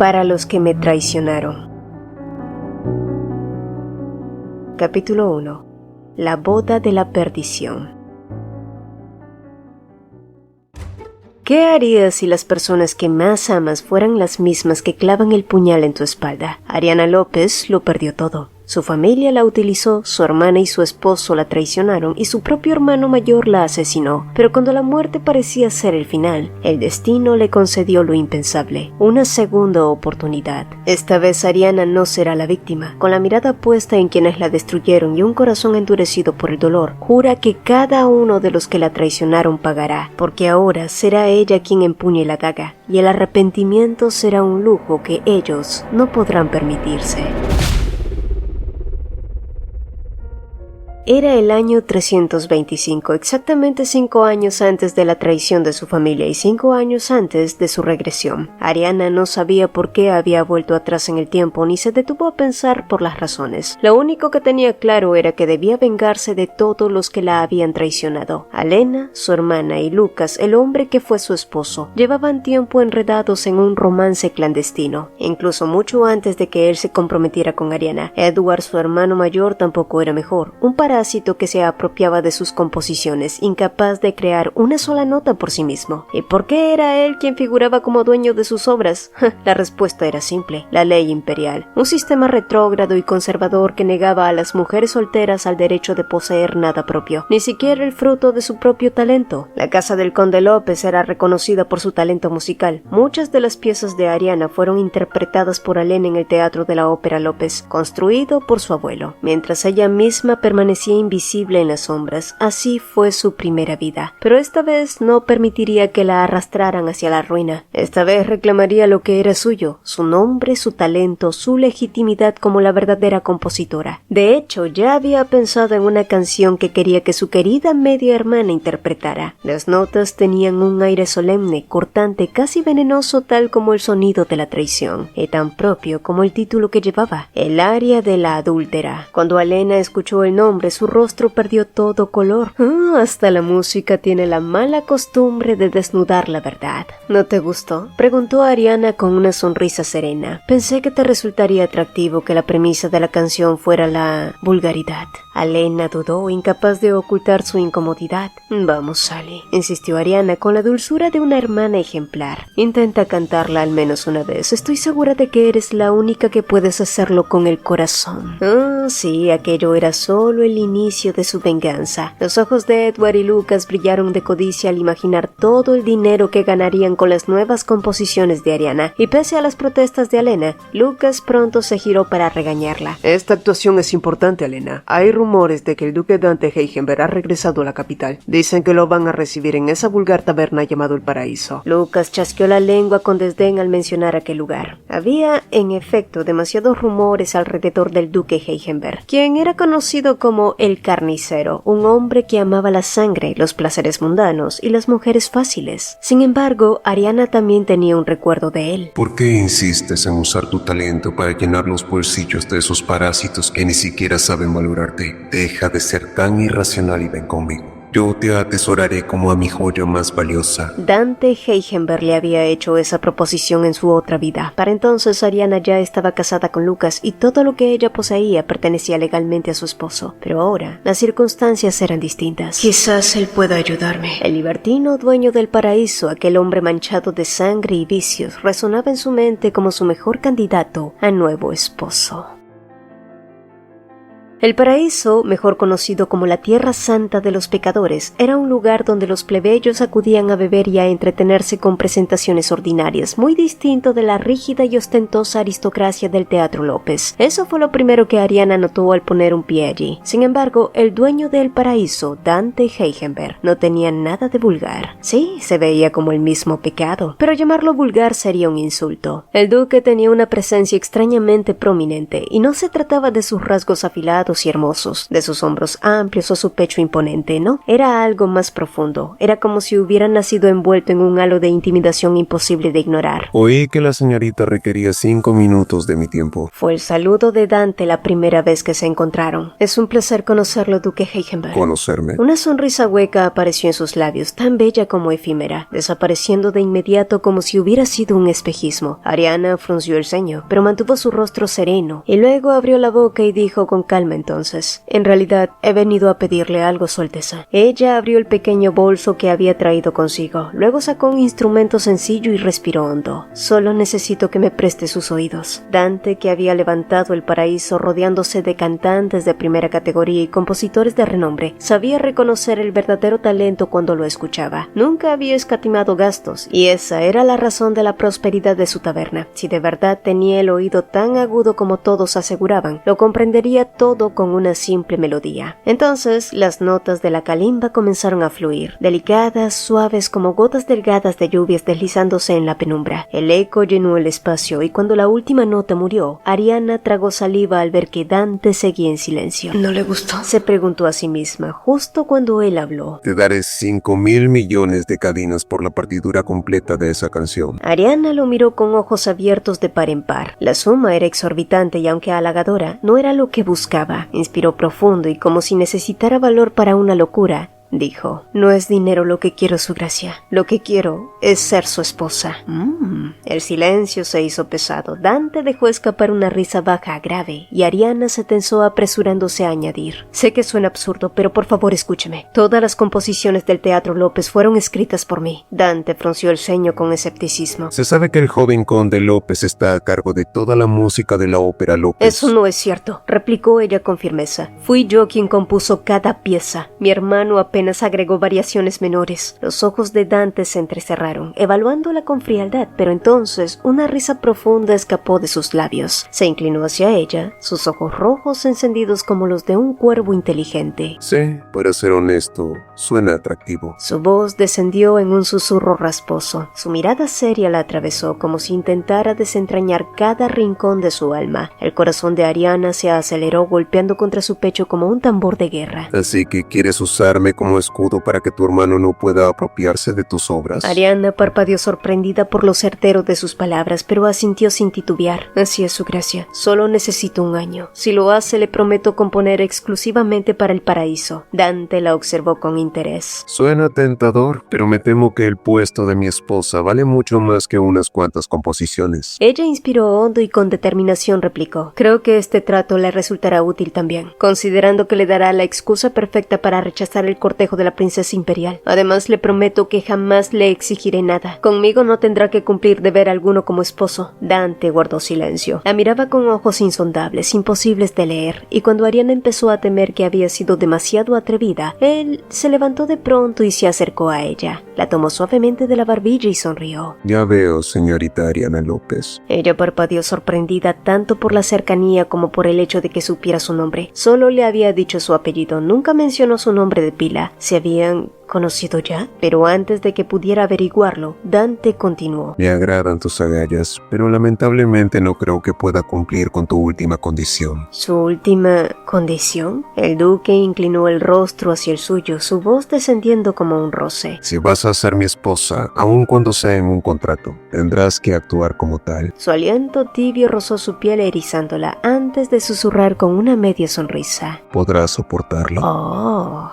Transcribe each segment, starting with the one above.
Para los que me traicionaron. Capítulo 1. La boda de la perdición. ¿Qué harías si las personas que más amas fueran las mismas que clavan el puñal en tu espalda? Ariana López lo perdió todo. Su familia la utilizó, su hermana y su esposo la traicionaron y su propio hermano mayor la asesinó. Pero cuando la muerte parecía ser el final, el destino le concedió lo impensable, una segunda oportunidad. Esta vez Ariana no será la víctima. Con la mirada puesta en quienes la destruyeron y un corazón endurecido por el dolor, jura que cada uno de los que la traicionaron pagará, porque ahora será ella quien empuñe la daga, y el arrepentimiento será un lujo que ellos no podrán permitirse. Era el año 325, exactamente 5 años antes de la traición de su familia y 5 años antes de su regresión. Ariana no sabía por qué había vuelto atrás en el tiempo ni se detuvo a pensar por las razones. Lo único que tenía claro era que debía vengarse de todos los que la habían traicionado. Alena, su hermana y Lucas, el hombre que fue su esposo, llevaban tiempo enredados en un romance clandestino. Incluso mucho antes de que él se comprometiera con Ariana, Edward, su hermano mayor, tampoco era mejor. Un parásito que se apropiaba de sus composiciones, incapaz de crear una sola nota por sí mismo. ¿Y por qué era él quien figuraba como dueño de sus obras? La respuesta era simple: la ley imperial, un sistema retrógrado y conservador que negaba a las mujeres solteras al derecho de poseer nada propio, ni siquiera el fruto de su propio talento. La casa del conde López era reconocida por su talento musical. Muchas de las piezas de Ariana fueron interpretadas por Alena en el Teatro de la Ópera López, construido por su abuelo, mientras ella misma permanecía invisible en las sombras. Así fue su primera vida, pero esta vez no permitiría que la arrastraran hacia la ruina. Esta vez reclamaría lo que era suyo: su nombre, su talento, su legitimidad como la verdadera compositora. De hecho, ya había pensado en una canción que quería que su querida media hermana interpretara. Las notas tenían un aire solemne, cortante, casi venenoso, tal como el sonido de la traición, y tan propio como el título que llevaba, el aria de la adúltera. Cuando Alena escuchó el nombre, su rostro perdió todo color. Hasta la música tiene la mala costumbre de desnudar la verdad. ¿No te gustó?, preguntó Ariana con una sonrisa serena. Pensé que te resultaría atractivo que la premisa de la canción fuera la vulgaridad. Alena dudó, incapaz de ocultar su incomodidad. Vamos, Sally, insistió Ariana con la dulzura de una hermana ejemplar. Intenta cantarla al menos una vez. Estoy segura de que eres la única que puedes hacerlo con el corazón. Sí, aquello era solo el inicio de su venganza. Los ojos de Edward y Lucas brillaron de codicia al imaginar todo el dinero que ganarían con las nuevas composiciones de Ariana, y pese a las protestas de Alena, Lucas pronto se giró para regañarla. Esta actuación es importante, Alena. Hay rumores de que el duque Dante Heigenberg ha regresado a la capital. Dicen que lo van a recibir en esa vulgar taberna llamado El Paraíso. Lucas chasqueó la lengua con desdén al mencionar aquel lugar. Había, en efecto, demasiados rumores alrededor del duque Heigenberg, quien era conocido como el carnicero, un hombre que amaba la sangre, los placeres mundanos y las mujeres fáciles. Sin embargo, Ariana también tenía un recuerdo de él. ¿Por qué insistes en usar tu talento para llenar los bolsillos de esos parásitos que ni siquiera saben valorarte? Deja de ser tan irracional y ven conmigo. Yo te atesoraré como a mi joya más valiosa. Dante Heigenberg le había hecho esa proposición en su otra vida. Para entonces Ariana ya estaba casada con Lucas y todo lo que ella poseía pertenecía legalmente a su esposo. Pero ahora las circunstancias eran distintas. Quizás él pueda ayudarme. El libertino dueño del paraíso, aquel hombre manchado de sangre y vicios, resonaba en su mente como su mejor candidato a nuevo esposo. El paraíso, mejor conocido como la Tierra Santa de los Pecadores, era un lugar donde los plebeyos acudían a beber y a entretenerse con presentaciones ordinarias, muy distinto de la rígida y ostentosa aristocracia del Teatro López. Eso fue lo primero que Ariana notó al poner un pie allí. Sin embargo, el dueño del paraíso, Dante Heigenberg, no tenía nada de vulgar. Sí, se veía como el mismo pecado, pero llamarlo vulgar sería un insulto. El duque tenía una presencia extrañamente prominente, y no se trataba de sus rasgos afilados altos y hermosos, de sus hombros amplios o su pecho imponente, ¿no? Era algo más profundo. Era como si hubiera nacido envuelto en un halo de intimidación imposible de ignorar. Oí que la señorita requería 5 minutos de mi tiempo. Fue el saludo de Dante la primera vez que se encontraron. Es un placer conocerlo, Duque Heisenberg. ¿Conocerme? Una sonrisa hueca apareció en sus labios, tan bella como efímera, desapareciendo de inmediato como si hubiera sido un espejismo. Ariana frunció el ceño, pero mantuvo su rostro sereno, y luego abrió la boca y dijo con calma entonces: en realidad, he venido a pedirle algo, Su Alteza. Ella abrió el pequeño bolso que había traído consigo, luego sacó un instrumento sencillo y respiró hondo. Solo necesito que me preste sus oídos. Dante, que había levantado el paraíso rodeándose de cantantes de primera categoría y compositores de renombre, sabía reconocer el verdadero talento cuando lo escuchaba. Nunca había escatimado gastos, y esa era la razón de la prosperidad de su taberna. Si de verdad tenía el oído tan agudo como todos aseguraban, lo comprendería todo con una simple melodía. Entonces, las notas de la calimba comenzaron a fluir, delicadas, suaves como gotas delgadas de lluvias deslizándose en la penumbra. El eco llenó el espacio, y cuando la última nota murió, Ariana tragó saliva al ver que Dante seguía en silencio. ¿No le gustó? Se preguntó a sí misma, justo cuando él habló. Te daré 5.000 millones de cadenas por la partitura completa de esa canción. Ariana lo miró con ojos abiertos de par en par. La suma era exorbitante y aunque halagadora, no era lo que buscaba. Inspiró profundo y como si necesitara valor para una locura, dijo: no es dinero lo que quiero, Su Gracia. Lo que quiero es ser su esposa. El silencio se hizo pesado. Dante dejó escapar una risa baja grave y Ariana se tensó apresurándose a añadir: sé que suena absurdo, pero por favor escúcheme. Todas las composiciones del Teatro López fueron escritas por mí. Dante frunció el ceño con escepticismo. Se sabe que el joven conde López está a cargo de toda la música de la ópera López. Eso no es cierto, replicó ella con firmeza. Fui yo quien compuso cada pieza. Mi hermano apenas agregó variaciones menores. Los ojos de Dante se entrecerraron, evaluándola con frialdad, pero entonces una risa profunda escapó de sus labios. Se inclinó hacia ella, sus ojos rojos encendidos como los de un cuervo inteligente. Sí, para ser honesto, suena atractivo. Su voz descendió en un susurro rasposo. Su mirada seria la atravesó como si intentara desentrañar cada rincón de su alma. El corazón de Ariana se aceleró golpeando contra su pecho como un tambor de guerra. Así que quieres usarme como escudo para que tu hermano no pueda apropiarse de tus obras. Ariana parpadeó sorprendida por lo certero de sus palabras, pero asintió sin titubear. Así es, Su Gracia. Solo necesito 1 año. Si lo hace, le prometo componer exclusivamente para el paraíso. Dante la observó con interés. Suena tentador, pero me temo que el puesto de mi esposa vale mucho más que unas cuantas composiciones. Ella inspiró hondo y con determinación replicó: creo que este trato le resultará útil también, considerando que le dará la excusa perfecta para rechazar el cortejo de la princesa imperial. Además, le prometo que jamás le exigiré nada. Conmigo no tendrá que cumplir deber alguno como esposo. Dante guardó silencio. La miraba con ojos insondables, imposibles de leer, y cuando Ariana empezó a temer que había sido demasiado atrevida, él se levantó de pronto y se acercó a ella. La tomó suavemente de la barbilla y sonrió. Ya veo, señorita Ariana López. Ella parpadeó sorprendida tanto por la cercanía como por el hecho de que supiera su nombre. Solo le había dicho su apellido, nunca mencionó su nombre de pila. Se habían conocido ya, pero antes de que pudiera averiguarlo, Dante continuó. Me agradan tus agallas, pero lamentablemente no creo que pueda cumplir con tu última condición. ¿Su última condición? El duque inclinó el rostro hacia el suyo, su voz descendiendo como un roce. Si vas a ser mi esposa, aun cuando sea en un contrato, tendrás que actuar como tal. Su aliento tibio rozó su piel erizándola antes de susurrar con una media sonrisa. ¿Podrás soportarlo? Oh.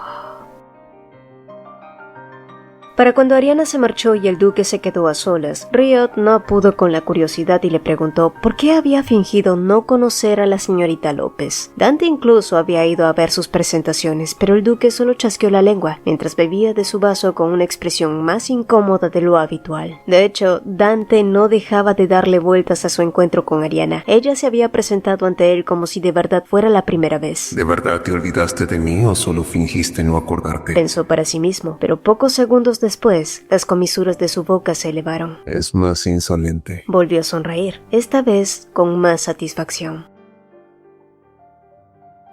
Para cuando Ariana se marchó y el duque se quedó a solas, Riot no pudo con la curiosidad y le preguntó por qué había fingido no conocer a la señorita López. Dante incluso había ido a ver sus presentaciones, pero el duque solo chasqueó la lengua mientras bebía de su vaso con una expresión más incómoda de lo habitual. De hecho, Dante no dejaba de darle vueltas a su encuentro con Ariana. Ella se había presentado ante él como si de verdad fuera la primera vez. ¿De verdad te olvidaste de mí o solo fingiste no acordarte? Pensó para sí mismo, pero pocos segundos después, las comisuras de su boca se elevaron. Es más insolente. Volvió a sonreír, esta vez con más satisfacción.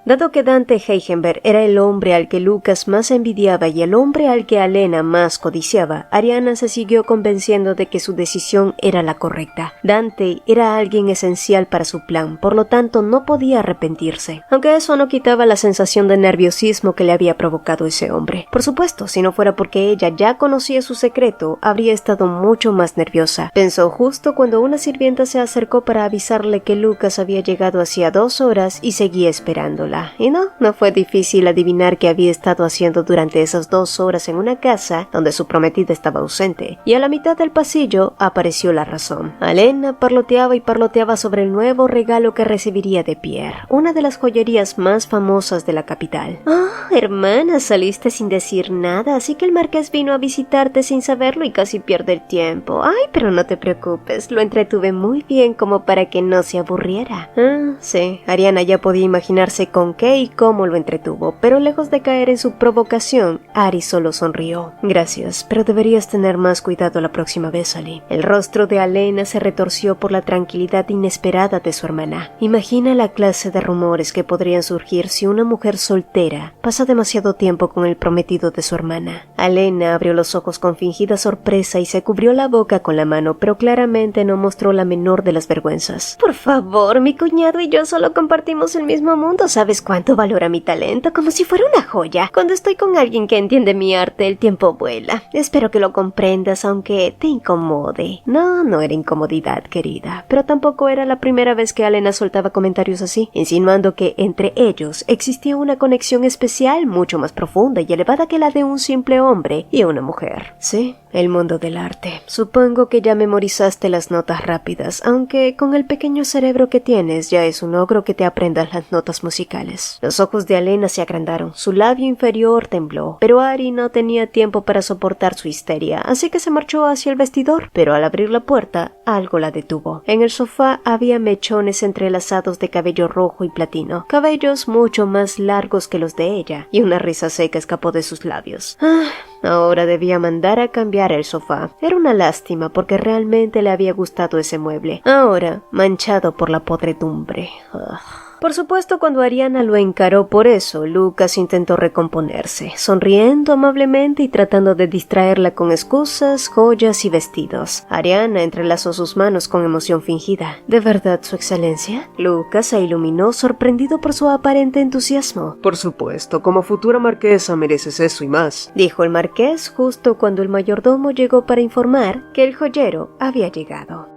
Dado que Dante Heisenberg era el hombre al que Lucas más envidiaba y el hombre al que Alena más codiciaba, Ariana se siguió convenciendo de que su decisión era la correcta. Dante era alguien esencial para su plan, por lo tanto no podía arrepentirse, aunque eso no quitaba la sensación de nerviosismo que le había provocado ese hombre. Por supuesto, si no fuera porque ella ya conocía su secreto, habría estado mucho más nerviosa. Pensó justo cuando una sirvienta se acercó para avisarle que Lucas había llegado hacía 2 horas y seguía esperándola. Y no fue difícil adivinar qué había estado haciendo durante esas 2 horas en una casa donde su prometida estaba ausente. Y a la mitad del pasillo apareció la razón. Alena parloteaba y parloteaba sobre el nuevo regalo que recibiría de Pierre, una de las joyerías más famosas de la capital. Hermana, saliste sin decir nada, así que el marqués vino a visitarte sin saberlo y casi pierde el tiempo. Ay, pero no te preocupes, lo entretuve muy bien como para que no se aburriera. Sí, Ariana ya podía imaginarse con qué y cómo lo entretuvo, pero lejos de caer en su provocación, Ari solo sonrió. Gracias, pero deberías tener más cuidado la próxima vez, Ali. El rostro de Alena se retorció por la tranquilidad inesperada de su hermana. Imagina la clase de rumores que podrían surgir si una mujer soltera pasa demasiado tiempo con el prometido de su hermana. Alena abrió los ojos con fingida sorpresa y se cubrió la boca con la mano, pero claramente no mostró la menor de las vergüenzas. Por favor, mi cuñado y yo solo compartimos el mismo mundo. ¿Sabes cuánto valora mi talento? Como si fuera una joya. Cuando estoy con alguien que entiende mi arte, el tiempo vuela. Espero que lo comprendas, aunque te incomode. No era incomodidad, querida, pero tampoco era la primera vez que Alena soltaba comentarios así, insinuando que entre ellos existía una conexión especial mucho más profunda y elevada que la de un simple hombre y una mujer. Sí, el mundo del arte. Supongo que ya memorizaste las notas rápidas, aunque con el pequeño cerebro que tienes ya es un logro que te aprendas las notas musicales. Los ojos de Alena se agrandaron, su labio inferior tembló, pero Ari no tenía tiempo para soportar su histeria, así que se marchó hacia el vestidor, pero al abrir la puerta, algo la detuvo. En el sofá había mechones entrelazados de cabello rojo y platino, cabellos mucho más largos que los de ella, y una risa seca escapó de sus labios. Ahora debía mandar a cambiar el sofá. Era una lástima porque realmente le había gustado ese mueble, ahora manchado por la podredumbre. Por supuesto, cuando Ariana lo encaró por eso, Lucas intentó recomponerse, sonriendo amablemente y tratando de distraerla con excusas, joyas y vestidos. Ariana entrelazó sus manos con emoción fingida. ¿De verdad, su excelencia? Lucas se iluminó, sorprendido por su aparente entusiasmo. Por supuesto, como futura marquesa mereces eso y más, dijo el marqués justo cuando el mayordomo llegó para informar que el joyero había llegado.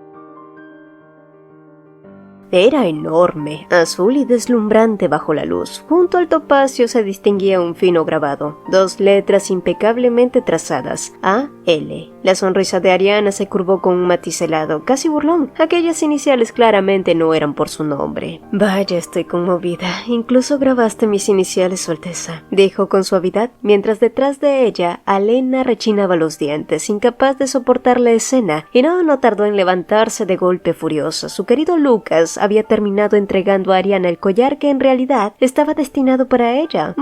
Era enorme, azul y deslumbrante bajo la luz. Junto al topacio se distinguía un fino grabado, 2 letras impecablemente trazadas, A-L. La sonrisa de Ariana se curvó con un matiz helado, casi burlón. Aquellas iniciales claramente no eran por su nombre. Vaya, estoy conmovida. Incluso grabaste mis iniciales, Su Alteza, dijo con suavidad, mientras detrás de ella, Alena rechinaba los dientes, incapaz de soportar la escena, y no tardó en levantarse de golpe furiosa. Su querido Lucas había terminado entregando a Ariana el collar que en realidad estaba destinado para ella.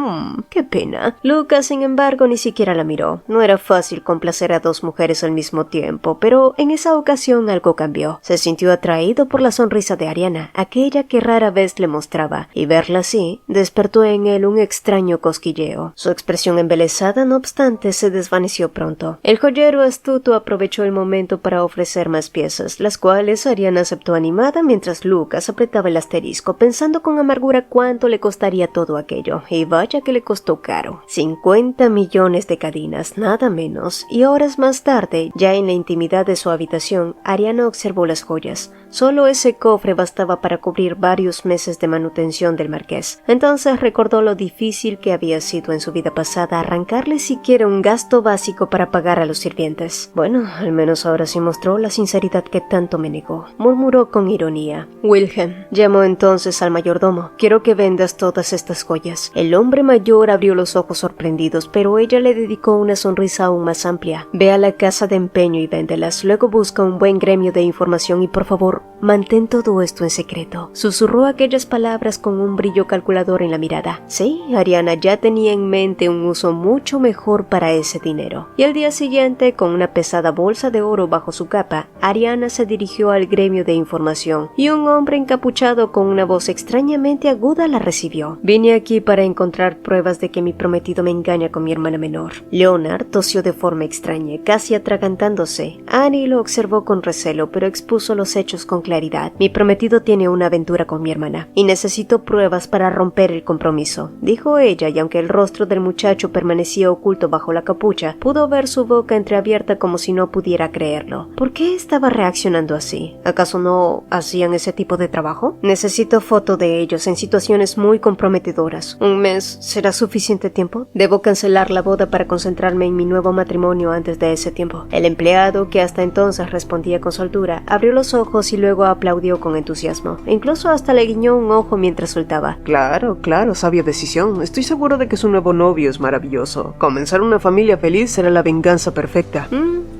Qué pena. Lucas, sin embargo, ni siquiera la miró. No era fácil complacer a 2 mujeres al mismo tiempo, pero en esa ocasión algo cambió. Se sintió atraído por la sonrisa de Ariana, aquella que rara vez le mostraba, y verla así despertó en él un extraño cosquilleo. Su expresión embelesada, no obstante, se desvaneció pronto. El joyero astuto aprovechó el momento para ofrecer más piezas, las cuales Ariana aceptó animada mientras Lucas apretaba el asterisco, pensando con amargura cuánto le costaría todo aquello, y vaya que le costó caro. 50 millones de cadenas, nada menos, y horas más tarde, ya en la intimidad de su habitación, Ariana observó las joyas. Solo ese cofre bastaba para cubrir varios meses de manutención del marqués. Entonces recordó lo difícil que había sido en su vida pasada arrancarle siquiera un gasto básico para pagar a los sirvientes. Bueno, al menos ahora sí mostró la sinceridad que tanto me negó, murmuró con ironía. Wilhelm, llamó entonces al mayordomo. Quiero que vendas todas estas joyas. El hombre mayor abrió los ojos sorprendidos, pero ella le dedicó una sonrisa aún más amplia. Ve a la casa de empeño y véndelas. Luego busca un buen gremio de información y por favor, mantén todo esto en secreto. Susurró aquellas palabras con un brillo calculador en la mirada. Sí, Ariana ya tenía en mente un uso mucho mejor para ese dinero. Y al día siguiente, con una pesada bolsa de oro bajo su capa, Ariana se dirigió al gremio de información y un hombre hombre encapuchado con una voz extrañamente aguda la recibió. Vine aquí para encontrar pruebas de que mi prometido me engaña con mi hermana menor. Leonard tosió de forma extraña, casi atragantándose. Annie lo observó con recelo, pero expuso los hechos con claridad. Mi prometido tiene una aventura con mi hermana, y necesito pruebas para romper el compromiso, dijo ella, y aunque el rostro del muchacho permanecía oculto bajo la capucha, pudo ver su boca entreabierta como si no pudiera creerlo. ¿Por qué estaba reaccionando así? ¿Acaso no hacían ese tipo de trabajo? Necesito foto de ellos en situaciones muy comprometedoras. ¿Un mes será suficiente tiempo? Debo cancelar la boda para concentrarme en mi nuevo matrimonio antes de ese tiempo. El empleado, que hasta entonces respondía con soltura, abrió los ojos y luego aplaudió con entusiasmo. Incluso hasta le guiñó un ojo mientras soltaba. Claro, sabia decisión. Estoy seguro de que su nuevo novio es maravilloso. Comenzar una familia feliz será la venganza perfecta.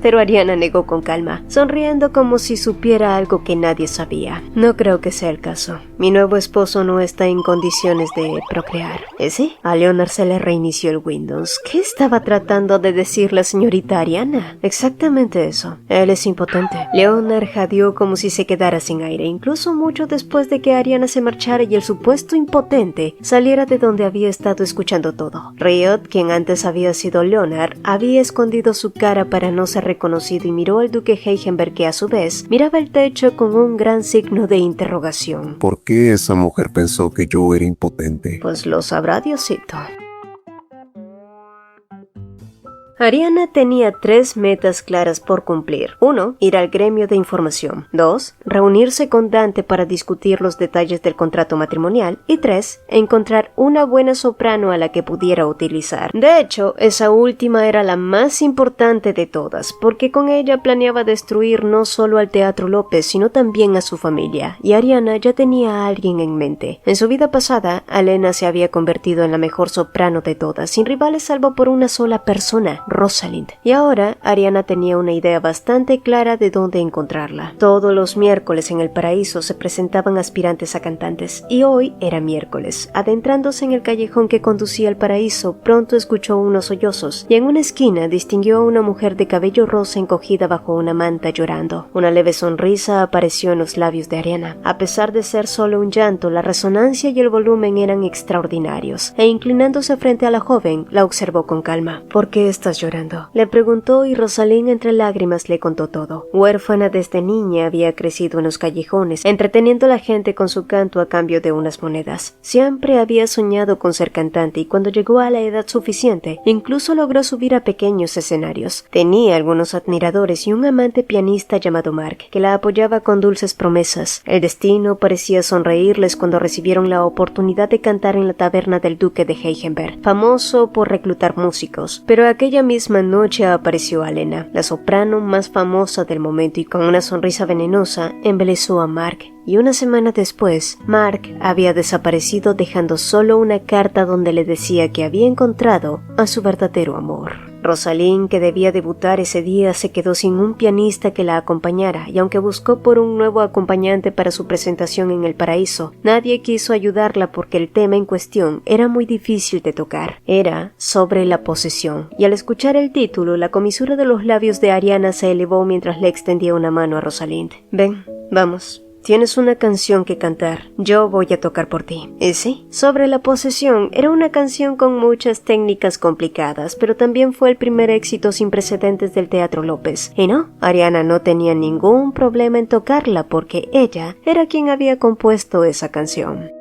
Pero Ariana negó con calma, sonriendo como si supiera algo que nadie sabía. No creo que sea el caso. Mi nuevo esposo no está en condiciones de procrear. ¿Sí? A Leonard se le reinició el Windows. ¿Qué estaba tratando de decir la señorita Ariana? Exactamente eso. Él es impotente. Leonard jadeó como si se quedara sin aire, incluso mucho después de que Ariana se marchara y el supuesto impotente saliera de donde había estado escuchando todo. Riot, quien antes había sido Leonard, había escondido su cara para no ser reconocido y miró al duque Heisenberg, que a su vez miraba el techo con un gran signo de interrogación. ¿Por qué esa mujer pensó que yo era impotente? Pues lo sabrá Diosito. Ariana tenía 3 metas claras por cumplir. 1. Ir al gremio de información. 2. Reunirse con Dante para discutir los detalles del contrato matrimonial. Y 3. Encontrar una buena soprano a la que pudiera utilizar. De hecho, esa última era la más importante de todas, porque con ella planeaba destruir no solo al Teatro López, sino también a su familia, y Ariana ya tenía a alguien en mente. En su vida pasada, Alena se había convertido en la mejor soprano de todas, sin rivales salvo por una sola persona, Rosalind, y ahora Ariana tenía una idea bastante clara de dónde encontrarla. Todos los miércoles en el paraíso se presentaban aspirantes a cantantes, y hoy era miércoles. Adentrándose en el callejón que conducía al paraíso, pronto escuchó unos sollozos, y en una esquina distinguió a una mujer de cabello rosa encogida bajo una manta llorando. Una leve sonrisa apareció en los labios de Ariana. A pesar de ser solo un llanto, la resonancia y el volumen eran extraordinarios, e inclinándose frente a la joven, la observó con calma. ¿Por qué estás llorando?, le preguntó, y Rosalind entre lágrimas le contó todo. Huérfana desde niña, había crecido en los callejones, entreteniendo a la gente con su canto a cambio de unas monedas. Siempre había soñado con ser cantante, y cuando llegó a la edad suficiente, incluso logró subir a pequeños escenarios. Tenía algunos admiradores y un amante pianista llamado Mark, que la apoyaba con dulces promesas. El destino parecía sonreírles cuando recibieron la oportunidad de cantar en la taberna del duque de Heisenberg, famoso por reclutar músicos. Pero aquella misma noche apareció Alena, la soprano más famosa del momento, y con una sonrisa venenosa embelesó a Mark. Y una semana después, Mark había desaparecido, dejando solo una carta donde le decía que había encontrado a su verdadero amor. Rosalind, que debía debutar ese día, se quedó sin un pianista que la acompañara, y aunque buscó por un nuevo acompañante para su presentación en el paraíso, nadie quiso ayudarla porque el tema en cuestión era muy difícil de tocar. Era sobre la posesión, y al escuchar el título, la comisura de los labios de Ariana se elevó mientras le extendía una mano a Rosalind. Ven, vamos. Tienes una canción que cantar. Yo voy a tocar por ti. ¿Y sí? Sobre la posesión era una canción con muchas técnicas complicadas, pero también fue el primer éxito sin precedentes del Teatro López. Y no, Ariana no tenía ningún problema en tocarla porque ella era quien había compuesto esa canción.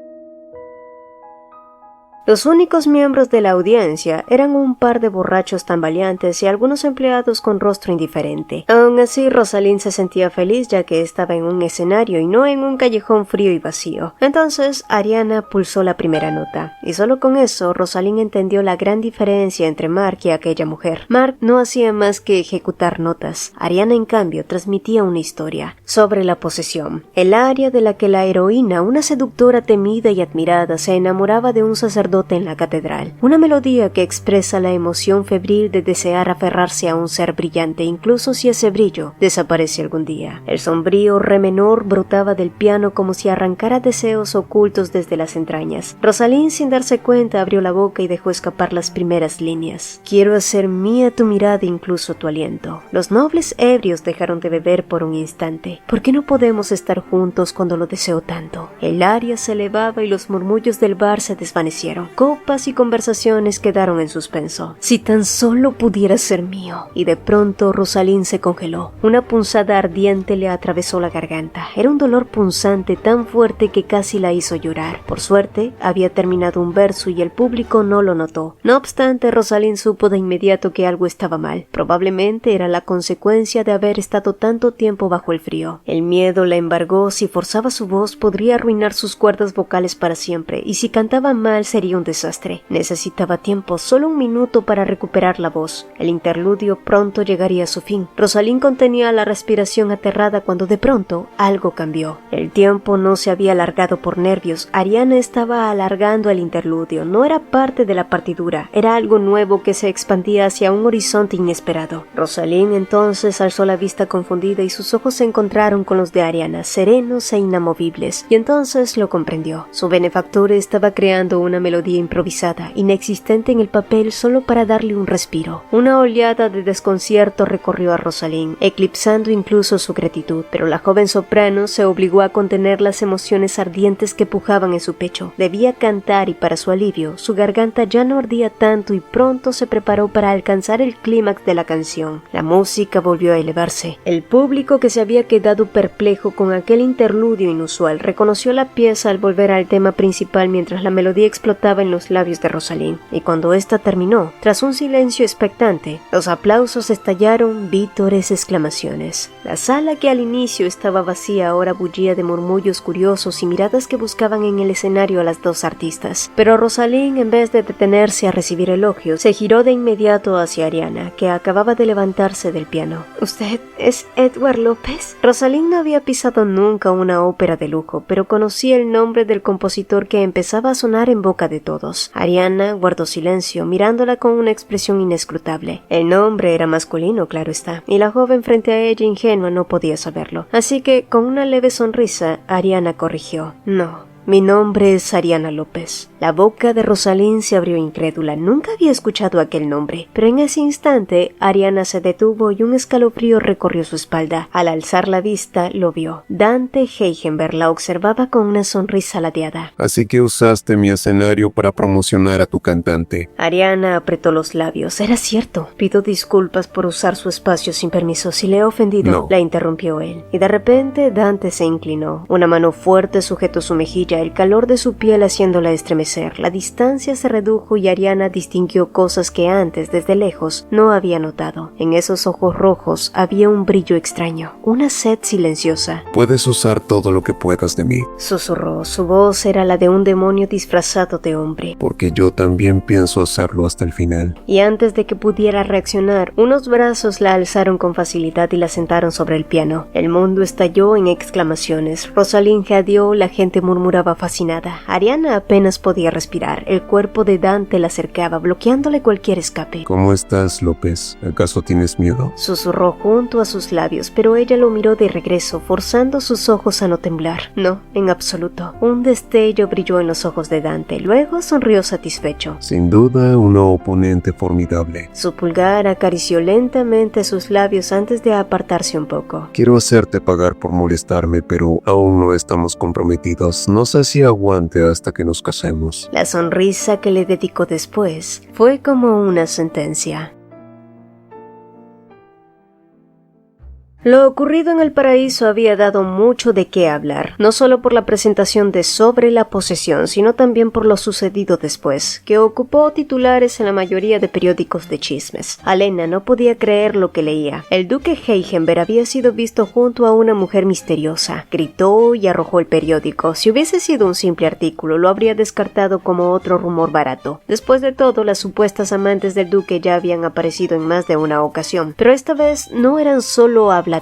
Los únicos miembros de la audiencia eran un par de borrachos tambaleantes y algunos empleados con rostro indiferente. Aún así, Rosalind se sentía feliz ya que estaba en un escenario y no en un callejón frío y vacío. Entonces, Ariana pulsó la primera nota, y solo con eso, Rosalind entendió la gran diferencia entre Mark y aquella mujer. Mark no hacía más que ejecutar notas. Ariana, en cambio, transmitía una historia sobre la posesión, el área de la que la heroína, una seductora temida y admirada, se enamoraba de un sacerdote sacerdote en la catedral. Una melodía que expresa la emoción febril de desear aferrarse a un ser brillante, incluso si ese brillo desaparece algún día. El sombrío re menor brotaba del piano como si arrancara deseos ocultos desde las entrañas. Rosalind, sin darse cuenta, abrió la boca y dejó escapar las primeras líneas. Quiero hacer mía tu mirada, incluso tu aliento. Los nobles ebrios dejaron de beber por un instante. ¿Por qué no podemos estar juntos cuando lo deseo tanto? El aria se elevaba y los murmullos del bar se desvanecieron. Copas y conversaciones quedaron en suspenso. Si tan solo pudiera ser mío. Y de pronto Rosalind se congeló. Una punzada ardiente le atravesó la garganta. Era un dolor punzante tan fuerte que casi la hizo llorar. Por suerte, había terminado un verso y el público no lo notó. No obstante, Rosalind supo de inmediato que algo estaba mal. Probablemente era la consecuencia de haber estado tanto tiempo bajo el frío. El miedo la embargó. Si forzaba su voz, podría arruinar sus cuerdas vocales para siempre, y si cantaba mal sería un desastre. Necesitaba tiempo, solo un minuto para recuperar la voz. El interludio pronto llegaría a su fin. Rosalind contenía la respiración aterrada cuando de pronto algo cambió. El tiempo no se había alargado por nervios. Ariana estaba alargando el interludio. No era parte de la partitura, era algo nuevo que se expandía hacia un horizonte inesperado. Rosalind entonces alzó la vista confundida y sus ojos se encontraron con los de Ariana, serenos e inamovibles, y entonces lo comprendió. Su benefactor estaba creando una melodía improvisada, inexistente en el papel, solo para darle un respiro. Una oleada de desconcierto recorrió a Rosalind, eclipsando incluso su gratitud, pero la joven soprano se obligó a contener las emociones ardientes que pujaban en su pecho. Debía cantar y para su alivio, su garganta ya no ardía tanto y pronto se preparó para alcanzar el clímax de la canción. La música volvió a elevarse. El público, que se había quedado perplejo con aquel interludio inusual, reconoció la pieza al volver al tema principal mientras la melodía explotaba en los labios de Rosalind. Y cuando ésta terminó, tras un silencio expectante, los aplausos estallaron, vítores, exclamaciones. La sala, que al inicio estaba vacía, ahora bullía de murmullos curiosos y miradas que buscaban en el escenario a las dos artistas. Pero Rosalind, en vez de detenerse a recibir elogios, se giró de inmediato hacia Ariana, que acababa de levantarse del piano. ¿Usted es Edward López? Rosalind no había pisado nunca una ópera de lujo, pero conocía el nombre del compositor que empezaba a sonar en boca de todos. Ariana guardó silencio, mirándola con una expresión inescrutable. El nombre era masculino, claro está, y la joven frente a ella, ingenua, no podía saberlo. Así que, con una leve sonrisa, Ariana corrigió: no. Mi nombre es Ariana López. La boca de Rosalind se abrió incrédula. Nunca había escuchado aquel nombre, pero en ese instante Ariana se detuvo y un escalofrío recorrió su espalda. Al alzar la vista, lo vio. Dante Heigenberg la observaba con una sonrisa ladeada. Así que usaste mi escenario para promocionar a tu cantante. Ariana apretó los labios. Era cierto. Pido disculpas por usar su espacio sin permiso. Si le he ofendido, No. La interrumpió él. Y de repente Dante se inclinó. Una mano fuerte sujetó su mejilla, el calor de su piel haciéndola estremecer. La distancia se redujo y Ariana distinguió cosas que antes, desde lejos, no había notado. En esos ojos rojos había un brillo extraño, una sed silenciosa. Puedes usar todo lo que puedas de mí, Susurró. Su voz era la de un demonio disfrazado de hombre. porque yo también pienso hacerlo hasta el final. Y antes de que pudiera reaccionar, unos brazos la alzaron con facilidad y la sentaron sobre el piano. El mundo estalló en exclamaciones. Rosalind jadeó, la gente murmuraba fascinada. Ariana apenas podía respirar. El cuerpo de Dante la cercaba, bloqueándole cualquier escape. ¿Cómo estás, López? ¿Acaso tienes miedo? Susurró junto a sus labios, pero ella lo miró de regreso, forzando sus ojos a no temblar. No, en absoluto. Un destello brilló en los ojos de Dante, luego sonrió satisfecho. Sin duda, una oponente formidable. Su pulgar acarició lentamente sus labios antes de apartarse un poco. Quiero hacerte pagar por molestarme, pero aún no estamos comprometidos. No sé si aguante hasta que nos casemos. La sonrisa que le dedicó después fue como una sentencia. Lo ocurrido en el paraíso había dado mucho de qué hablar, no solo por la presentación de Sobre la posesión, sino también por lo sucedido después, que ocupó titulares en la mayoría de periódicos de chismes. Alena no podía creer lo que leía. El duque Heigenberg había sido visto junto a una mujer misteriosa. Gritó y arrojó el periódico. Si hubiese sido un simple artículo, lo habría descartado como otro rumor barato. Después de todo, las supuestas amantes del duque ya habían aparecido en más de una ocasión, pero esta vez no eran solo habladurías,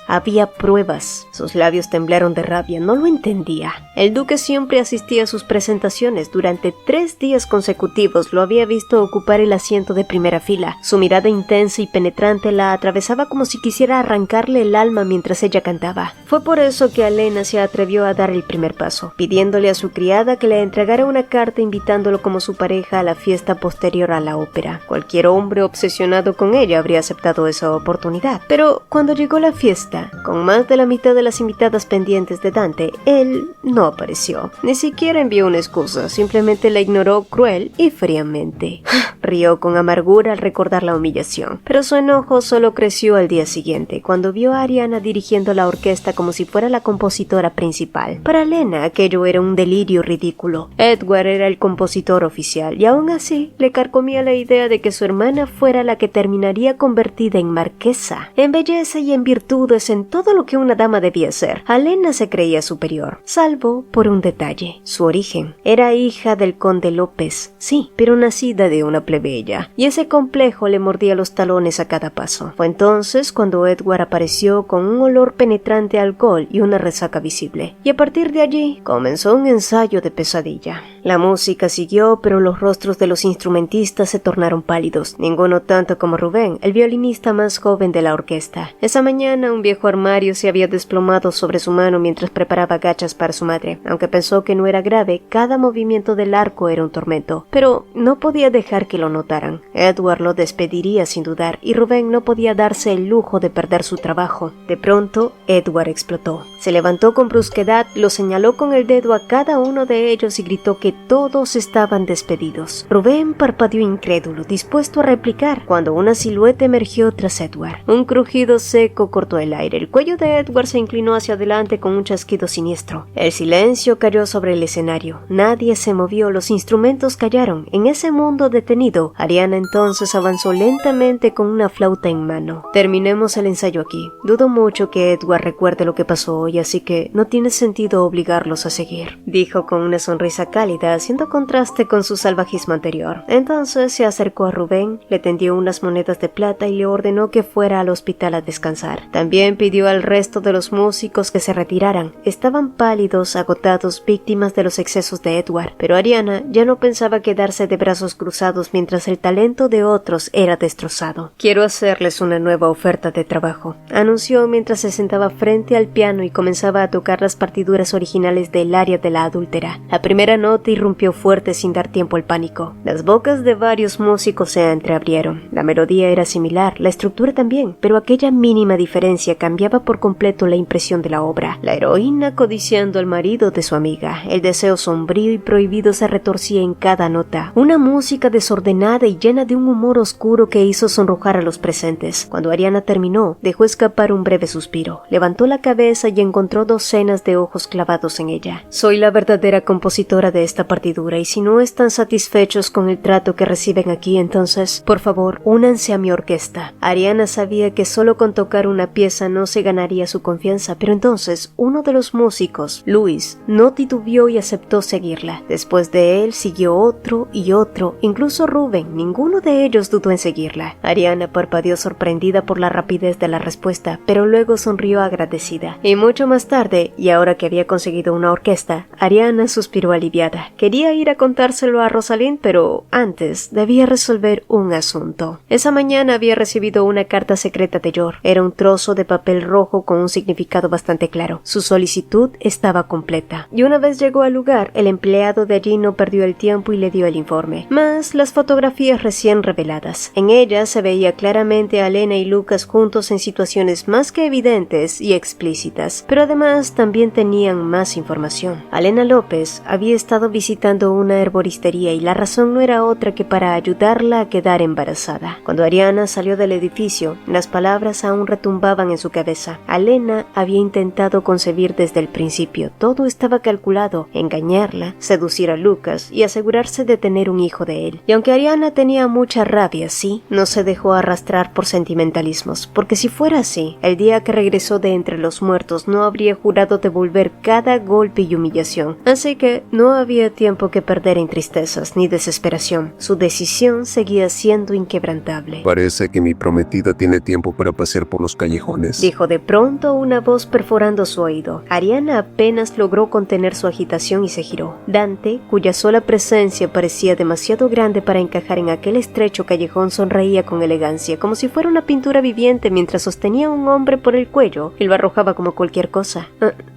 había pruebas. Sus labios temblaron de rabia, no lo entendía. El duque siempre asistía a sus presentaciones. Durante 3 días consecutivos lo había visto ocupar el asiento de primera fila. Su mirada intensa y penetrante la atravesaba como si quisiera arrancarle el alma mientras ella cantaba. Fue por eso que Alena se atrevió a dar el primer paso, pidiéndole a su criada que le entregara una carta invitándolo como su pareja a la fiesta posterior a la ópera. Cualquier hombre obsesionado con ella habría aceptado esa oportunidad. Pero cuando llegó la fiesta, con más de la mitad de las invitadas pendientes de Dante, él no apareció. Ni siquiera envió una excusa, simplemente la ignoró cruel y fríamente. Rió con amargura al recordar la humillación, pero su enojo solo creció al día siguiente, cuando vio a Ariana dirigiendo la orquesta como si fuera la compositora principal. Para Lena aquello era un delirio ridículo. Edward era el compositor oficial, y aún así le carcomía la idea de que su hermana fuera la que terminaría convertida en marquesa. En belleza y en virtudes, en todo lo que una dama debía ser, Alena se creía superior, salvo por un detalle: su origen. Era hija del conde López, sí, pero nacida de una plebeya, y ese complejo le mordía los talones a cada paso. Fue entonces cuando Edward apareció con un olor penetrante a alcohol y una resaca visible, y a partir de allí comenzó un ensayo de pesadilla. La música siguió, pero los rostros de los instrumentistas se tornaron pálidos, ninguno tanto como Rubén, el violinista más joven de la orquesta. Esa mañana un viejo armario se había desplomado sobre su mano mientras preparaba gachas para su madre. Aunque pensó que no era grave, cada movimiento del arco era un tormento, pero no podía dejar que lo notaran. Edward lo despediría sin dudar, y Rubén no podía darse el lujo de perder su trabajo. De pronto, Edward explotó. Se levantó con brusquedad, lo señaló con el dedo a cada uno de ellos y gritó que todos estaban despedidos. Rubén parpadeó incrédulo, dispuesto a replicar, cuando una silueta emergió tras Edward. Un crujido seco cortó el aire. El cuello de Edward se inclinó hacia adelante con un chasquido siniestro. El silencio cayó sobre el escenario. Nadie se movió, los instrumentos callaron. En ese mundo detenido, Ariana entonces avanzó lentamente con una flauta en mano. Terminemos el ensayo aquí. Dudo mucho que Edward recuerde lo que pasó hoy, así que no tiene sentido obligarlos a seguir, dijo con una sonrisa cálida, haciendo contraste con su salvajismo anterior. Entonces se acercó a Rubén, le tendió unas monedas de plata y le ordenó que fuera al hospital a descansar. También pidió al resto de los músicos que se retiraran. Estaban pálidos, agotados, víctimas de los excesos de Edward, pero Ariana ya no pensaba quedarse de brazos cruzados mientras el talento de otros era destrozado. Quiero hacerles una nueva oferta de trabajo, anunció mientras se sentaba frente al piano y comenzaba a tocar las partiduras originales del aria de la adúltera. La primera nota irrumpió fuerte sin dar tiempo al pánico. Las bocas de varios músicos se entreabrieron. La melodía era similar, la estructura también, pero aquella mínima diferencia cambiaba por completo la impresión de la obra. La heroína codiciando al marido de su amiga. El deseo sombrío y prohibido se retorcía en cada nota. Una música desordenada y llena de un humor oscuro que hizo sonrojar a los presentes. Cuando Ariana terminó, dejó escapar un breve suspiro. Levantó la cabeza y encontró docenas de ojos clavados en ella. Soy la verdadera compositora de esta partidura, y si no están satisfechos con el trato que reciben aquí, entonces, por favor, únanse a mi orquesta. Ariana sabía que solo con tocar una pieza no se ganaría su confianza, pero entonces uno de los músicos, Luis, no titubeó y aceptó seguirla. Después de él siguió otro y otro, incluso Rubén. Ninguno de ellos dudó en seguirla. Ariana parpadeó sorprendida por la rapidez de la respuesta, pero luego sonrió agradecida. Y mucho más tarde, y ahora que había conseguido una orquesta, Ariana suspiró aliviada. Quería ir a contárselo a Rosalind, pero antes debía resolver un asunto. Esa mañana había recibido una carta secreta de Yor. Era un trozo de papel rojo con un significado bastante claro. Su solicitud estaba completa. Y una vez llegó al lugar, el empleado de allí no perdió el tiempo y le dio el informe, más las fotografías recién reveladas. En ellas se veía claramente a Elena y Lucas juntos en situaciones más que evidentes y explícitas, pero además también tenían más información. Elena López había estado visitando una herboristería y la razón no era otra que para ayudarla a quedar embarazada. Cuando Ariana salió del edificio, las palabras aún retumbaban en su cabeza. Elena había intentado concebir desde el principio. Todo estaba calculado: engañarla, seducir a Lucas y asegurarse de tener un hijo de él. Y aunque Ariana tenía mucha rabia, sí, no se dejó arrastrar por sentimentalismos, porque si fuera así, el día que regresó de entre los muertos no habría jurado devolver cada golpe y humillación. Así que no había tiempo que perder en tristezas ni desesperación. Su decisión seguía siendo inquebrantable. Parece que mi prometida tiene tiempo para pasear por los callejones, dijo de pronto una voz perforando su oído. Ariana apenas logró logró contener su agitación y se giró. Dante, cuya sola presencia parecía demasiado grande para encajar en aquel estrecho callejón, sonreía con elegancia, como si fuera una pintura viviente mientras sostenía a un hombre por el cuello y lo arrojaba como cualquier cosa.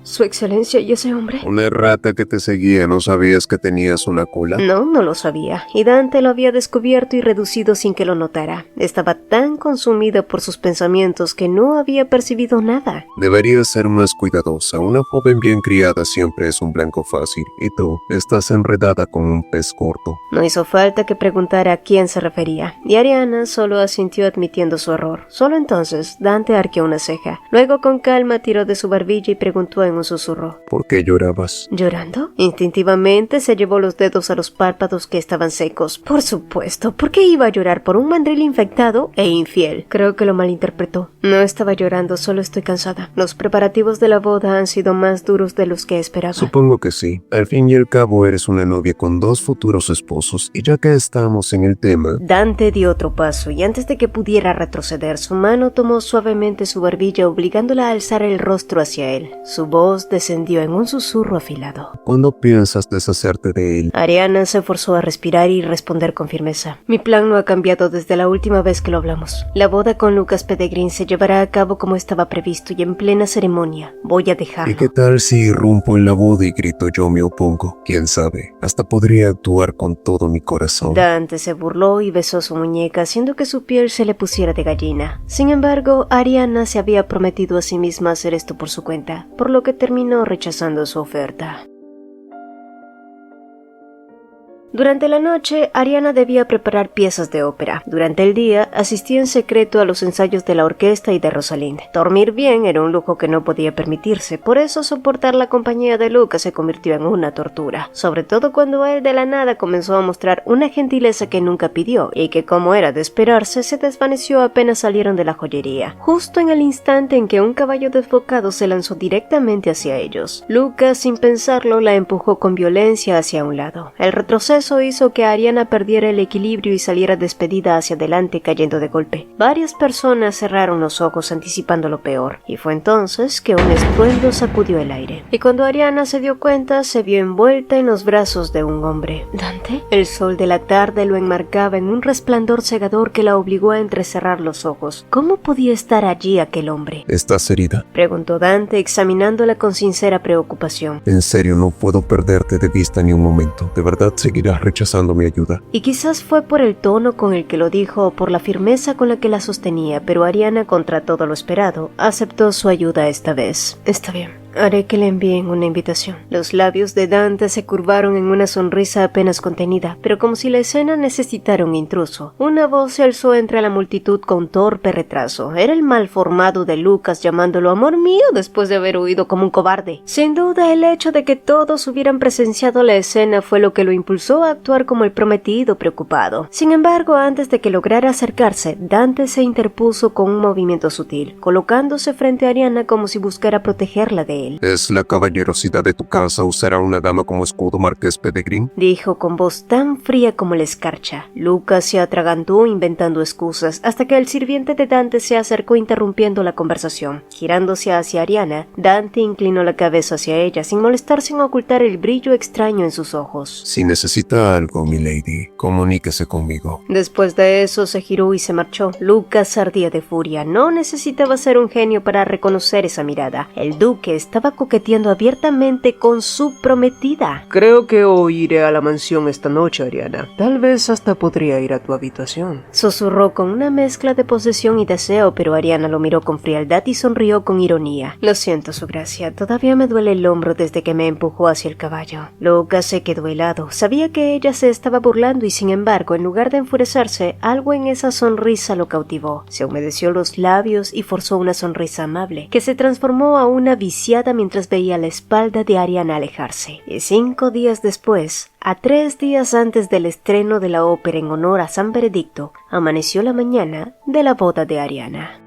¿Su excelencia y ese hombre? Una rata que te seguía, ¿no sabías que tenías una cola? No, no lo sabía, y Dante lo había descubierto y reducido sin que lo notara. Estaba tan consumida por sus pensamientos que no había percibido nada. Deberías ser más cuidadosa. Una joven bien criada siempre es un blanco fácil. Y tú, estás enredada con un pez corto. No hizo falta que preguntara a quién se refería, y Ariana solo asintió admitiendo su error. Solo entonces, Dante arqueó una ceja. Luego, con calma, tiró de su barbilla y preguntó en un susurro. ¿Por qué llorabas? ¿Llorando? Instintivamente se llevó los dedos a los párpados que estaban secos. Por supuesto, ¿por qué iba a llorar por un mandril infectado e infiel? Creo que lo malinterpretó. No estaba llorando, solo estoy cansada. Los preparativos de la boda han sido más duros de los que esperaba. Supongo que sí. Al fin y al cabo eres una novia con 2 futuros esposos, y ya que estamos en el tema... Dante dio otro paso, y antes de que pudiera retroceder, su mano tomó suavemente su barbilla, obligándola a alzar el rostro hacia él. Su voz descendió en un susurro afilado. ¿Cuándo piensas deshacerte de él? Ariana se forzó a respirar y responder con firmeza. Mi plan no ha cambiado desde la última vez que lo hablamos. La boda con Lucas Pettigrew se llevará a cabo como estaba previsto y en plena ceremonia. Voy a dejarlo. ¿Y qué tal si irrumpo en la boda y grito yo me opongo? ¿Quién sabe? Hasta podría actuar con todo mi corazón. Dante se burló y besó su muñeca, haciendo que su piel se le pusiera de gallina. Sin embargo, Ariana se había prometido a sí misma hacer esto por su cuenta, por lo que terminó rechazando su oferta. Durante la noche, Ariana debía preparar piezas de ópera. Durante el día, asistía en secreto a los ensayos de la orquesta y de Rosalind. Dormir bien era un lujo que no podía permitirse, por eso soportar la compañía de Lucas se convirtió en una tortura. Sobre todo cuando él de la nada comenzó a mostrar una gentileza que nunca pidió, y que, como era de esperarse, se desvaneció apenas salieron de la joyería. Justo en el instante en que un caballo desbocado se lanzó directamente hacia ellos. Lucas, sin pensarlo, la empujó con violencia hacia un lado. El retroceso hizo que Ariana perdiera el equilibrio y saliera despedida hacia adelante, cayendo de golpe. Varias personas cerraron los ojos anticipando lo peor, y fue entonces que un estruendo sacudió el aire. Y cuando Ariana se dio cuenta, se vio envuelta en los brazos de un hombre. ¿Dante? El sol de la tarde lo enmarcaba en un resplandor cegador que la obligó a entrecerrar los ojos. ¿Cómo podía estar allí aquel hombre? ¿Estás herida? Preguntó Dante, examinándola con sincera preocupación. En serio, no puedo perderte de vista ni un momento. ¿De verdad seguirás rechazando mi ayuda? Y quizás fue por el tono con el que lo dijo o por la firmeza con la que la sostenía, pero Ariana, contra todo lo esperado, aceptó su ayuda esta vez. Está bien. Haré que le envíen una invitación. Los labios de Dante se curvaron en una sonrisa apenas contenida, pero como si la escena necesitara un intruso. Una voz se alzó entre la multitud con torpe retraso. Era el malformado de Lucas llamándolo amor mío después de haber huido como un cobarde. Sin duda, el hecho de que todos hubieran presenciado la escena fue lo que lo impulsó a actuar como el prometido preocupado. Sin embargo, antes de que lograra acercarse, Dante se interpuso con un movimiento sutil, colocándose frente a Ariana como si buscara protegerla de él. ¿Es la caballerosidad de tu casa usar a una dama como escudo, Marqués Pettigrew? Dijo con voz tan fría como la escarcha. Lucas se atragantó inventando excusas hasta que el sirviente de Dante se acercó interrumpiendo la conversación. Girándose hacia Ariana, Dante inclinó la cabeza hacia ella sin molestarse en ocultar el brillo extraño en sus ojos. Si necesita algo, milady, comuníquese conmigo. Después de eso se giró y se marchó. Lucas ardía de furia. No necesitaba ser un genio para reconocer esa mirada. El duque estaba coqueteando abiertamente con su prometida. Creo que hoy iré a la mansión esta noche, Ariana. Tal vez hasta podría ir a tu habitación. Susurró con una mezcla de posesión y deseo, pero Ariana lo miró con frialdad y sonrió con ironía. Lo siento, su gracia. Todavía me duele el hombro desde que me empujó hacia el caballo. Lucas se quedó helado. Sabía que ella se estaba burlando y, sin embargo, en lugar de enfurecerse, algo en esa sonrisa lo cautivó. Se humedeció los labios y forzó una sonrisa amable, que se transformó a una viciada mientras veía la espalda de Ariana alejarse. Y 5 días después, a 3 días antes del estreno de la ópera en honor a San Benedicto, amaneció la mañana de la boda de Ariana.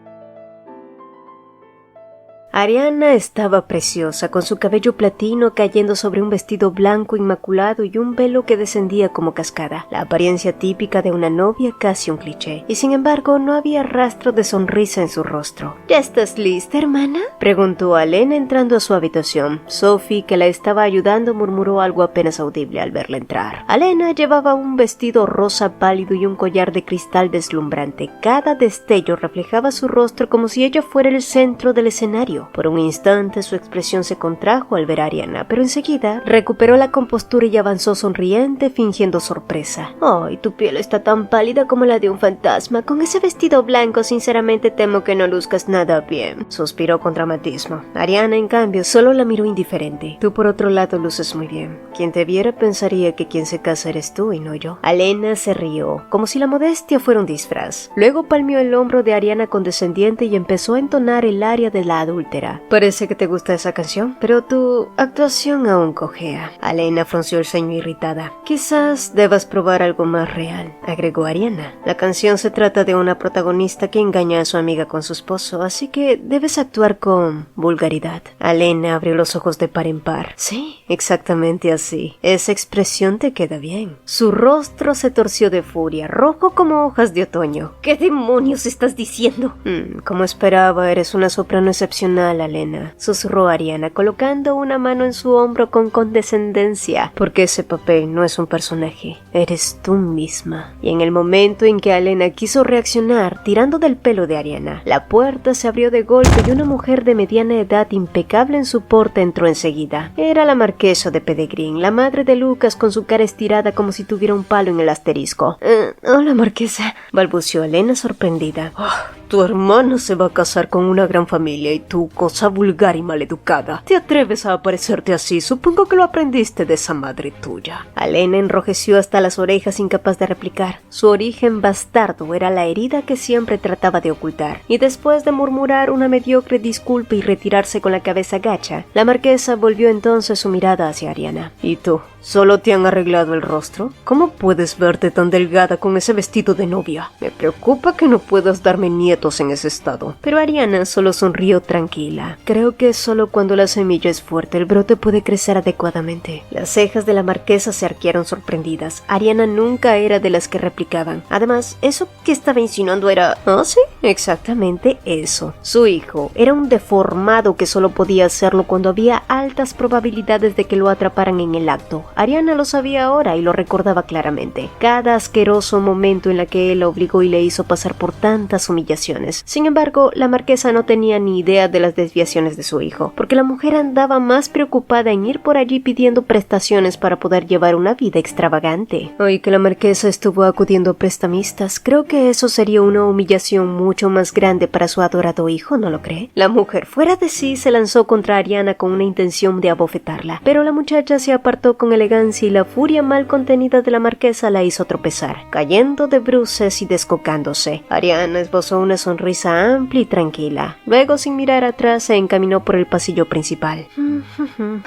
Ariana estaba preciosa, con su cabello platino cayendo sobre un vestido blanco inmaculado y un velo que descendía como cascada, la apariencia típica de una novia, casi un cliché. Y sin embargo, no había rastro de sonrisa en su rostro. ¿Ya estás lista, hermana?, preguntó Alena entrando a su habitación. Sophie, que la estaba ayudando, murmuró algo apenas audible al verla entrar. Alena llevaba un vestido rosa pálido y un collar de cristal deslumbrante. Cada destello reflejaba su rostro como si ella fuera el centro del escenario. Por un instante su expresión se contrajo al ver a Ariana, pero enseguida recuperó la compostura y avanzó sonriente, fingiendo sorpresa. «Ay, tu piel está tan pálida como la de un fantasma. Con ese vestido blanco, sinceramente temo que no luzcas nada bien», suspiró con dramatismo. Ariana, en cambio, solo la miró indiferente. «Tú, por otro lado, luces muy bien. Quien te viera pensaría que quien se casa eres tú y no yo». Alena se rió, como si la modestia fuera un disfraz. Luego palmeó el hombro de Ariana condescendiente y empezó a entonar el aria de la adúltera. «Parece que te gusta esa canción, pero tu actuación aún cojea». Alena frunció el ceño irritada. «Quizás debas probar algo más real», agregó Ariana. «La canción se trata de una protagonista que engaña a su amiga con su esposo, así que debes actuar con vulgaridad». Alena abrió los ojos de par en par. «Sí, exactamente así. Esa expresión te queda bien». Su rostro se torció de furia, rojo como hojas de otoño. «¿Qué demonios estás diciendo?» Como esperaba, eres una soprano excepcional, Alena», susurró Ariana, colocando una mano en su hombro con condescendencia. «Porque ese papel no es un personaje, eres tú misma». Y en el momento en que Alena quiso reaccionar, tirando del pelo de Ariana, la puerta se abrió de golpe y una mujer de mediana edad, impecable en su porte, entró enseguida. Era la marquesa de Pedegrín, la madre de Lucas, con su cara estirada como si tuviera un palo en el asterisco. Hola, marquesa», balbuceó Alena sorprendida. «Oh, tu hermano se va a casar con una gran familia y tú, cosa vulgar y maleducada, ¿te atreves a aparecerte así? Supongo que lo aprendiste de esa madre tuya». Alena enrojeció hasta las orejas, incapaz de replicar. Su origen bastardo era la herida que siempre trataba de ocultar, y después de murmurar una mediocre disculpa y retirarse con la cabeza gacha, la marquesa volvió entonces su mirada hacia Ariana. «¿Y tú? ¿Solo te han arreglado el rostro? ¿Cómo puedes verte tan delgada con ese vestido de novia? Me preocupa que no puedas darme nietos en ese estado». Pero Ariana solo sonrió tranquila. «Creo que solo cuando la semilla es fuerte el brote puede crecer adecuadamente». Las cejas de la marquesa se arquearon sorprendidas. Ariana nunca era de las que replicaban. Además, eso que estaba insinuando era... ¿Ah, sí? Exactamente eso. Su hijo era un deformado que solo podía hacerlo cuando había altas probabilidades de que lo atraparan en el acto. Ariana lo sabía ahora y lo recordaba claramente. Cada asqueroso momento en la que él la obligó y le hizo pasar por tantas humillaciones. Sin embargo, la marquesa no tenía ni idea de las desviaciones de su hijo, porque la mujer andaba más preocupada en ir por allí pidiendo prestaciones para poder llevar una vida extravagante. Hoy que la marquesa estuvo acudiendo a prestamistas, creo que eso sería una humillación mucho más grande para su adorado hijo, ¿no lo cree? La mujer, fuera de sí, se lanzó contra Ariana con una intención de abofetarla, pero la muchacha se apartó con elegancia y la furia mal contenida de la marquesa la hizo tropezar, cayendo de bruces y descocándose. Ariana esbozó una sonrisa amplia y tranquila. Luego, sin mirar atrás, se encaminó por el pasillo principal.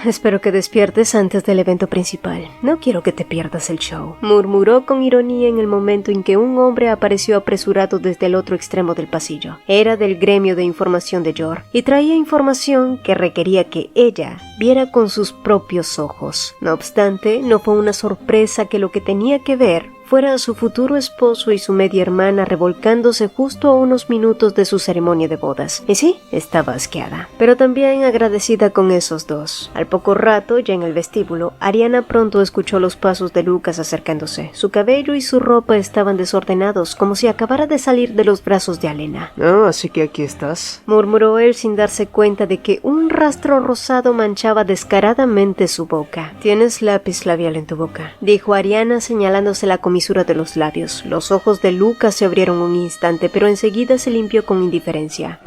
«Espero que despiertes antes del evento principal. No quiero que te pierdas el show», murmuró con ironía en el momento en que un hombre apareció apresurado desde el otro extremo del pasillo. Era del gremio de información de Yor y traía información que requería que ella viera con sus propios ojos. No obstante, no fue una sorpresa que lo que tenía que ver fuera su futuro esposo y su media hermana revolcándose justo a unos minutos de su ceremonia de bodas. Y sí, estaba asqueada, pero también agradecida con esos dos. Al poco rato, ya en el vestíbulo, Ariana pronto escuchó los pasos de Lucas acercándose. Su cabello y su ropa estaban desordenados, como si acabara de salir de los brazos de Alena. «Ah, así que aquí estás», murmuró él sin darse cuenta de que un rastro rosado manchaba descaradamente su boca. «Tienes lápiz labial en tu boca», dijo Ariana señalándose la comisura de los labios. Los ojos de Lucas se abrieron un instante, pero enseguida se limpió con indiferencia.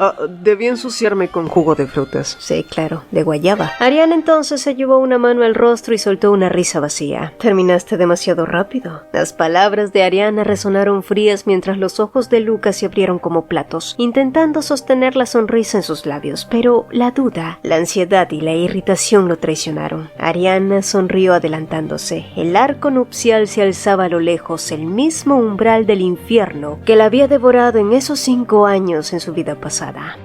Debí ensuciarme con jugo de frutas». «Sí, claro, de guayaba». Ariana entonces se llevó una mano al rostro y soltó una risa vacía. «Terminaste demasiado rápido». Las palabras de Ariana resonaron frías mientras los ojos de Lucas se abrieron como platos, intentando sostener la sonrisa en sus labios, pero la duda, la ansiedad y la irritación lo traicionaron. Ariana sonrió adelantándose. El arco nupcial se alzaba a lo lejos, el mismo umbral del infierno que la había devorado en esos 5 años en su vida pasada.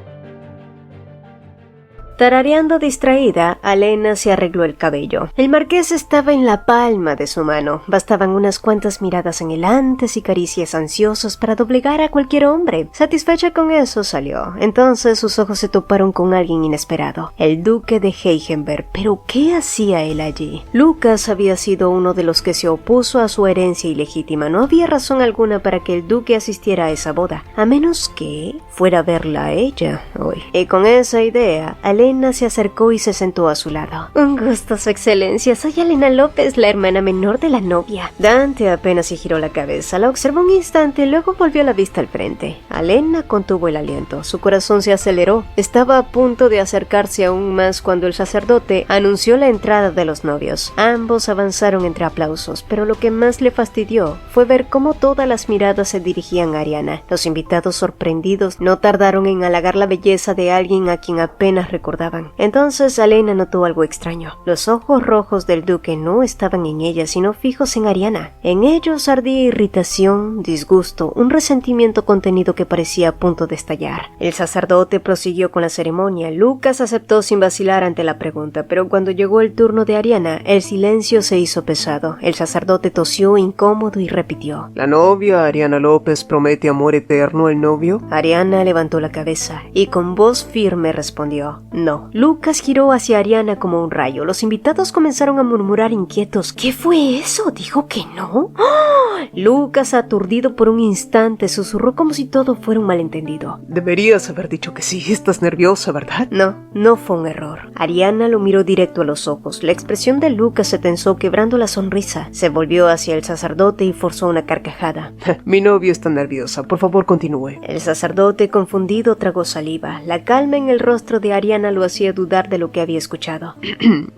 Tarareando distraída, Alena se arregló el cabello. El marqués estaba en la palma de su mano. Bastaban unas cuantas miradas anhelantes y caricias ansiosas para doblegar a cualquier hombre. Satisfecha con eso, salió. Entonces sus ojos se toparon con alguien inesperado, el duque de Heigenberg. ¿Pero qué hacía él allí? Lucas había sido uno de los que se opuso a su herencia ilegítima. No había razón alguna para que el duque asistiera a esa boda, a menos que fuera a verla a ella hoy. Y con esa idea, Alena se acercó y se sentó a su lado. Un gusto, su excelencia. Soy Alena López, la hermana menor de la novia. Dante apenas se giró la cabeza, la observó un instante y luego volvió la vista al frente. Alena contuvo el aliento, su corazón se aceleró. Estaba a punto de acercarse aún más cuando el sacerdote anunció la entrada de los novios. Ambos avanzaron entre aplausos, pero lo que más le fastidió fue ver cómo todas las miradas se dirigían a Ariana. Los invitados, sorprendidos, no tardaron en halagar la belleza de alguien a quien apenas recordaban. Entonces Alena notó algo extraño. Los ojos rojos del duque no estaban en ella, sino fijos en Ariana. En ellos ardía irritación, disgusto, un resentimiento contenido que parecía a punto de estallar. El sacerdote prosiguió con la ceremonia. Lucas aceptó sin vacilar ante la pregunta, pero cuando llegó el turno de Ariana, el silencio se hizo pesado. El sacerdote tosió incómodo y repitió: ¿La novia, Ariana López, promete amor eterno al novio? Ariana levantó la cabeza y con voz firme respondió: no. Lucas giró hacia Ariana como un rayo. Los invitados comenzaron a murmurar inquietos. ¿Qué fue eso? ¿Dijo que no? ¡Oh! Lucas, aturdido por un instante, susurró como si todo fuera un malentendido. Deberías haber dicho que sí. Estás nerviosa, ¿verdad? No fue un error. Ariana lo miró directo a los ojos. La expresión de Lucas se tensó, quebrando la sonrisa. Se volvió hacia el sacerdote y forzó una carcajada. Mi novio está nerviosa. Por favor, continúe. El sacerdote, confundido, tragó saliva. La calma en el rostro de Ariana lo hacía dudar de lo que había escuchado.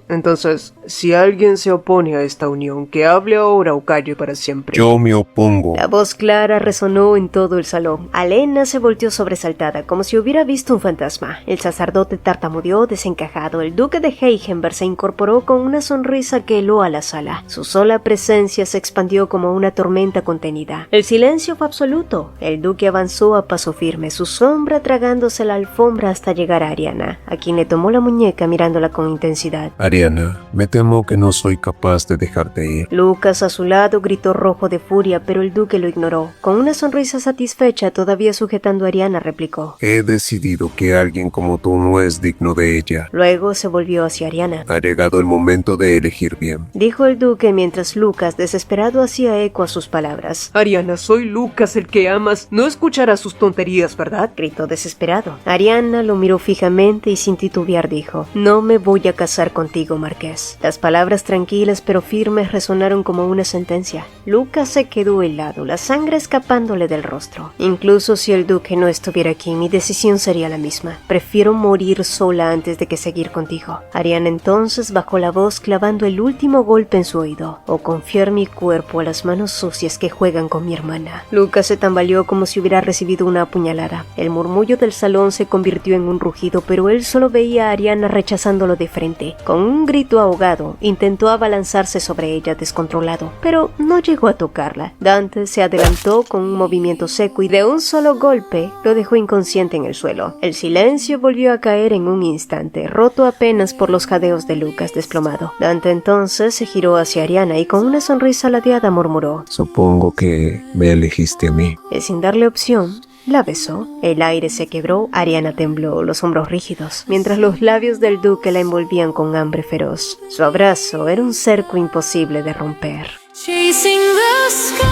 Entonces, si alguien se opone a esta unión, que hable ahora o calle para siempre. Yo me opongo. La voz clara resonó en todo el salón. Alena se volteó sobresaltada, como si hubiera visto un fantasma. El sacerdote tartamudeó desencajado. El duque de Heigenberg se incorporó con una sonrisa que heló a la sala. Su sola presencia se expandió como una tormenta contenida. El silencio fue absoluto. El duque avanzó a paso firme, su sombra tragándose la alfombra hasta llegar a Ariana, a quien le tomó la muñeca mirándola con intensidad. Ariana, me temo que no soy capaz de dejarte ir. Lucas, a su lado, gritó rojo de furia, pero el duque lo ignoró. Con una sonrisa satisfecha, todavía sujetando a Ariana, replicó: He decidido que alguien como tú no es digno de ella. Luego se volvió hacia Ariana. Ha llegado el momento de elegir bien, dijo el duque mientras Lucas, desesperado, hacía eco a sus palabras. Ariana, soy Lucas, el que amas. No escucharás sus tonterías, ¿verdad? Gritó desesperado. Ariana lo miró fijamente y sin titubear dijo: no me voy a casar contigo, marqués. Las palabras tranquilas pero firmes resonaron como una sentencia. Lucas se quedó helado, la sangre escapándole del rostro. Incluso si el duque no estuviera aquí, mi decisión sería la misma. Prefiero morir sola antes de que seguir contigo. Ariana entonces bajó la voz, clavando el último golpe en su oído: o confiar mi cuerpo a las manos sucias que juegan con mi hermana. Lucas se tambaleó como si hubiera recibido una apuñalada. El murmullo del salón se convirtió en un rugido, pero él solo veía a Ariana rechazándolo de frente. Con un grito ahogado, intentó abalanzarse sobre ella descontrolado, pero no llegó a tocarla. Dante se adelantó con un movimiento seco y de un solo golpe lo dejó inconsciente en el suelo. El silencio volvió a caer en un instante, roto apenas por los jadeos de Lucas desplomado. Dante entonces se giró hacia Ariana y con una sonrisa ladeada murmuró: supongo que me elegiste a mí. Y sin darle opción, la besó. El aire se quebró, Ariana tembló, los hombros rígidos, mientras los labios del duque la envolvían con hambre feroz. Su abrazo era un cerco imposible de romper. Chasing the sky,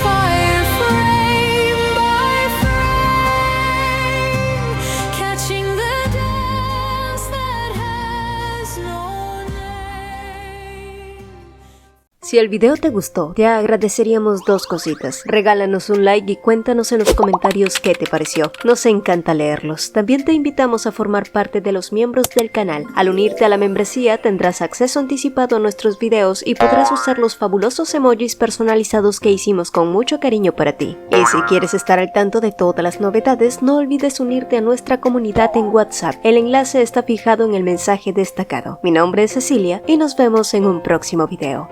fire frame by frame, catching the dance that has no name. Si el video te gustó, te agradeceríamos dos cositas. Regálanos un like y cuéntanos en los comentarios qué te pareció. Nos encanta leerlos. También te invitamos a formar parte de los miembros del canal. Al unirte a la membresía tendrás acceso anticipado a nuestros videos y podrás usar los fabulosos emojis personalizados que hicimos con mucho cariño para ti. Y si quieres estar al tanto de todas las novedades, no olvides unirte a nuestra comunidad en WhatsApp. El enlace está fijado en el mensaje destacado. Mi nombre es Cecilia y nos vemos en un próximo video.